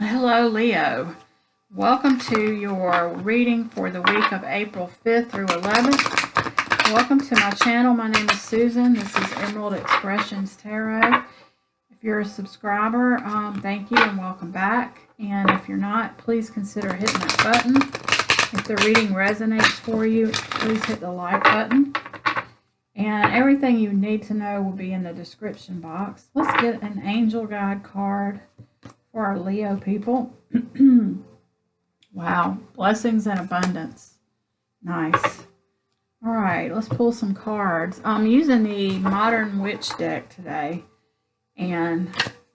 Hello, Leo. Welcome to your reading for the week of April 5th through 11th. Welcome to my channel. My name is Susan. This is Emerald Expressions Tarot. If you're a subscriber, thank you and welcome back. And if you're not, please consider hitting that button. If the reading resonates for you, please hit the like button. And everything you need to know will be in the description box. Let's get an angel guide card for our Leo people. Wow, blessings and abundance. Nice. All right, let's pull some cards. I'm using the Modern Witch deck today, and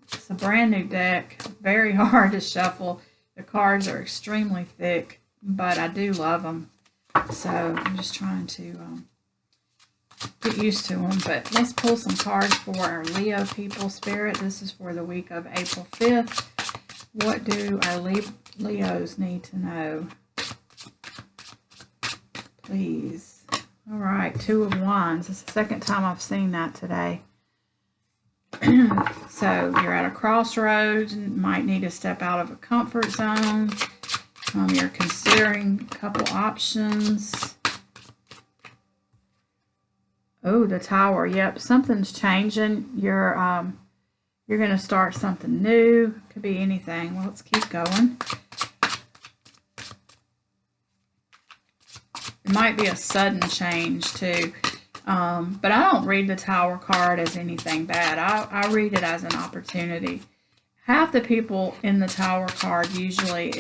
it's a brand new deck. Very hard to shuffle. The cards are extremely thick, but I do love them. So I'm just trying to get used to them. But let's pull some cards for our Leo people. Spirit, this is for the week of April 5th. What do our Leos need to know? Please. All right, Two of Wands. It's the second time I've seen that today. So you're at a crossroads and might need to step out of a comfort zone. You're considering a couple options. Oh, the Tower. Yep, something's changing. You're going to start something new. Could be anything. Well, let's keep going. It might be a sudden change too. But I don't read the Tower card as anything bad. I read it as an opportunity. Half the people in the Tower card usually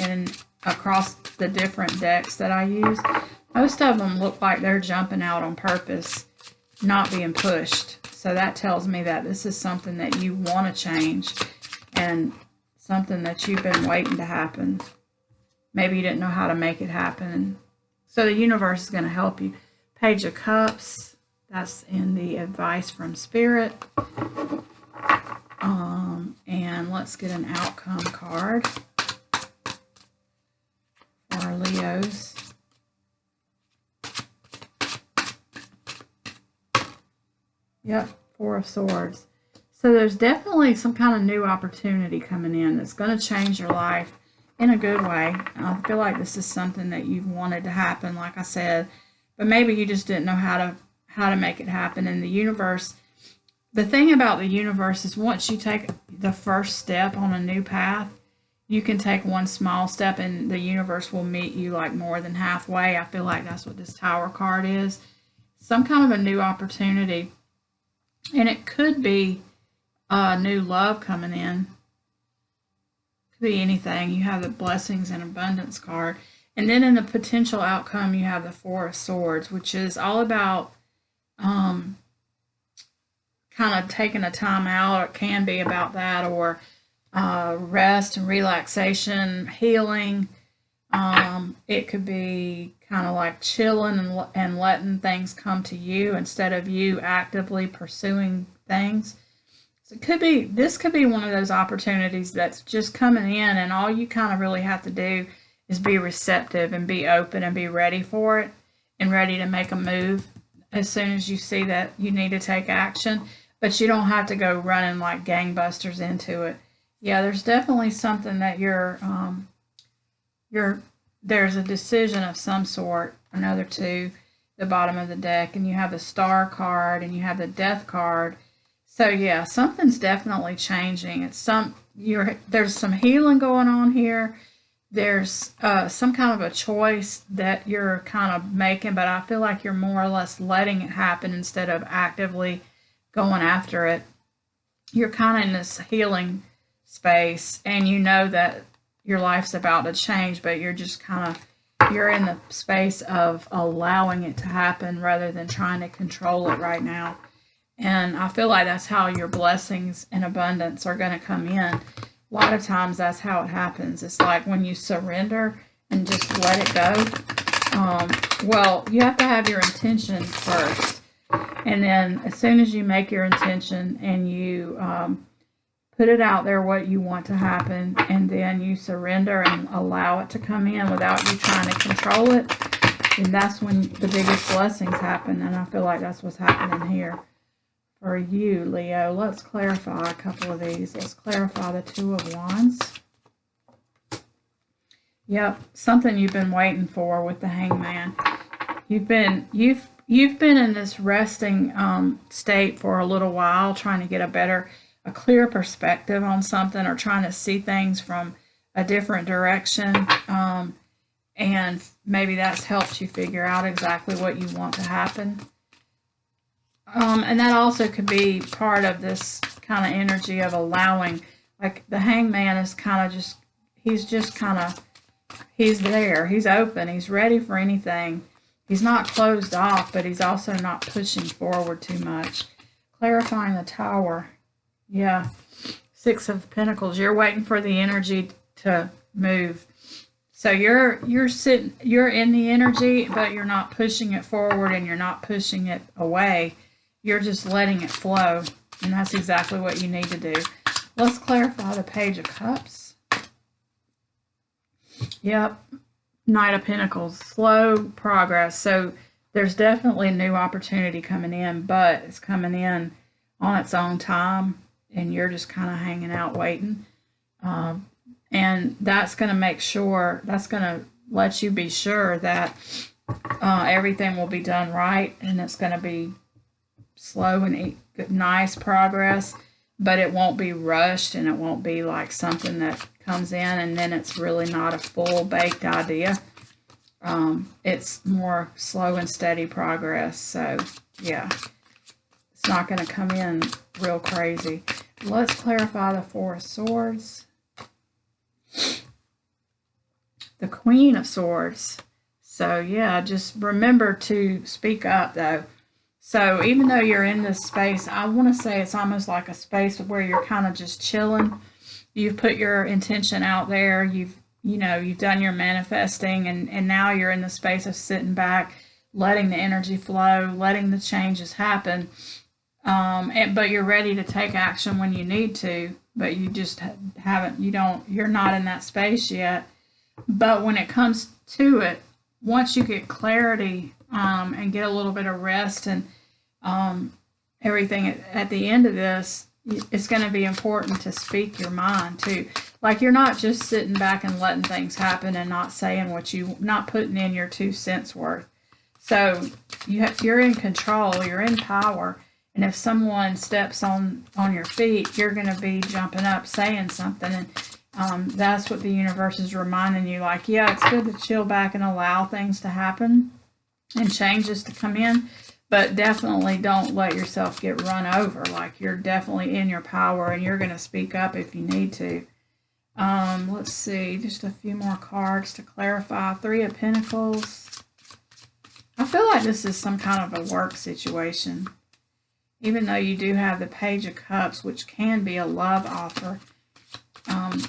across the different decks that I use, most of them look like they're jumping out on purpose, not being pushed. So that tells me that this is something that you want to change and something that you've been waiting to happen. Maybe you didn't know how to make it happen. So the universe is going to help you. Page of Cups, that's in the advice from Spirit. And let's get an outcome card for our Leos. Yep, Four of Swords. So there's definitely some kind of new opportunity coming in that's going to change your life in a good way. I feel like this is something that you've wanted to happen, like I said, but maybe you just didn't know how to make it happen. And the universe, the thing about the universe is once you take the first step on a new path, you can take one small step and the universe will meet you like more than halfway. I feel like that's what this Tower card is. Some kind of a new opportunity. And it could be new love coming in. Could be anything. You have the Blessings and Abundance card. And then in the potential outcome, you have the Four of Swords, which is all about kind of taking a time out. It can be about that, or rest and relaxation, healing. It could be kind of like chilling and letting things come to you instead of you actively pursuing things. So this could be one of those opportunities that's just coming in, and all you kind of really have to do is be receptive and be open and be ready for it and ready to make a move as soon as you see that you need to take action. But you don't have to go running like gangbusters into it. Yeah, there's definitely something that there's a decision of some sort. Another two, the bottom of the deck, and you have the Star card and you have the Death card. So yeah, something's definitely changing. There's some healing going on here. There's some kind of a choice that you're kind of making, but I feel like you're more or less letting it happen instead of actively going after it. You're kind of in this healing space, and you know that your life's about to change, but you're just you're in the space of allowing it to happen rather than trying to control it right now. And I feel like that's how your blessings and abundance are going to come in. A lot of times that's how it happens. It's like when you surrender and just let it go. Well, you have to have your intention first. And then as soon as you make your intention and you put it out there what you want to happen, and then you surrender and allow it to come in without you trying to control it, and that's when the biggest blessings happen. And I feel like that's what's happening here. For you, Leo, let's clarify a couple of these. Let's clarify the Two of Wands. Yep, something you've been waiting for with the Hangman. You've been in this resting state for a little while, trying to get a clear perspective on something, or trying to see things from a different direction. And maybe that's helped you figure out exactly what you want to happen. And that also could be part of this kind of energy of allowing, like the Hangman is kind of just, he's there, he's open, he's ready for anything. He's not closed off, but he's also not pushing forward too much. Clarifying the Tower. Yeah. Six of Pentacles. You're waiting for the energy to move. So you're in the energy, but you're not pushing it forward and you're not pushing it away. You're just letting it flow. And that's exactly what you need to do. Let's clarify the Page of Cups. Yep. Knight of Pentacles. Slow progress. So there's definitely a new opportunity coming in, but it's coming in on its own time, and you're just kind of hanging out waiting. And that's going to let you be sure that everything will be done right, and it's going to be slow and nice progress, but it won't be rushed, and it won't be like something that comes in and then it's really not a full baked idea. It's more slow and steady progress. So yeah, it's not going to come in real crazy. Let's clarify the Four of Swords. The Queen of Swords. So yeah, just remember to speak up though. So even though you're in this space, I want to say it's almost like a space where you're kind of just chilling. You've put your intention out there. You've done your manifesting, and now you're in the space of sitting back, letting the energy flow, letting the changes happen. But you're ready to take action when you need to, but you just you're not in that space yet. But when it comes to it, once you get clarity, and get a little bit of rest and everything at the end of this, it's going to be important to speak your mind too. Like you're not just sitting back and letting things happen and not saying not putting in your 2 cents worth. So you're in control, you're in power. And if someone steps on your feet, you're going to be jumping up, saying something. And that's what the universe is reminding you. Like, yeah, it's good to chill back and allow things to happen and changes to come in, but definitely don't let yourself get run over. Like you're definitely in your power, and you're going to speak up if you need to. Let's see, just a few more cards to clarify. Three of Pentacles. I feel like this is some kind of a work situation, even though you do have the Page of Cups, which can be a love offer.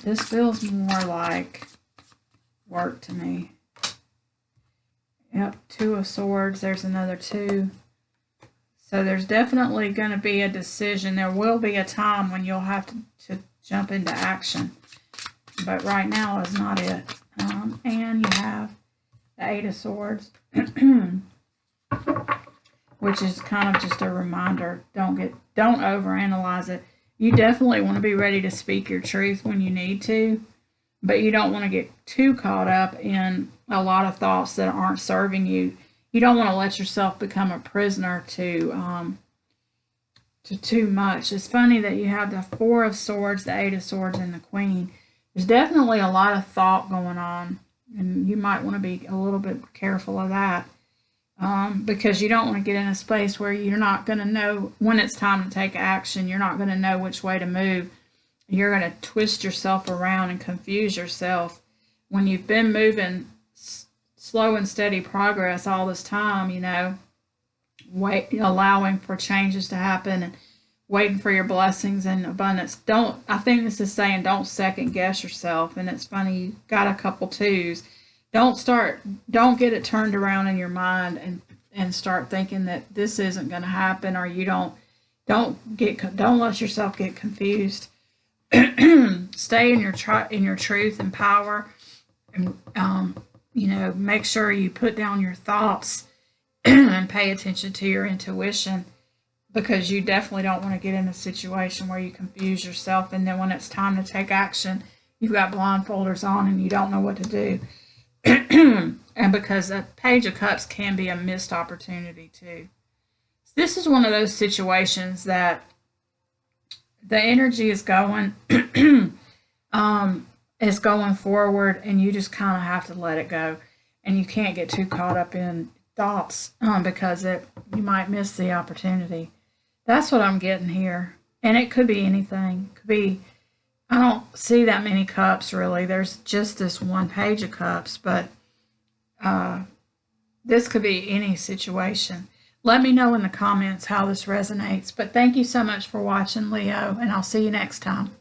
This feels more like work to me. Yep, Two of Swords. There's another 2. So there's definitely going to be a decision. There will be a time when you'll have to jump into action. But right now is not it. And you have the Eight of Swords, which is kind of just a reminder. Don't overanalyze it. You definitely want to be ready to speak your truth when you need to, but you don't want to get too caught up in a lot of thoughts that aren't serving you. You don't want to let yourself become a prisoner to too much. It's funny that you have the Four of Swords, the Eight of Swords, and the Queen. There's definitely a lot of thought going on, and you might want to be a little bit careful of that, because you don't want to get in a space where you're not going to know when it's time to take action. You're not going to know which way to move. You're going to twist yourself around and confuse yourself when you've been moving slow and steady progress all this time, allowing for changes to happen and waiting for your blessings and abundance. I think this is saying don't second guess yourself. And it's funny, you got a couple 2s. Don't get it turned around in your mind and start thinking that this isn't going to happen, or you don't let yourself get confused. Stay in your truth and power, and make sure you put down your thoughts and pay attention to your intuition, because you definitely don't want to get in a situation where you confuse yourself, and then when it's time to take action, you've got blindfolders on and you don't know what to do. And because a Page of Cups can be a missed opportunity too. This is one of those situations that the energy is going is going forward, and you just kind of have to let it go, and you can't get too caught up in thoughts because you might miss the opportunity. That's what I'm getting here, and it could be anything. It could be, I don't see that many cups really. There's just this one Page of Cups, but this could be any situation. Let me know in the comments how this resonates. But thank you so much for watching, Leo, and I'll see you next time.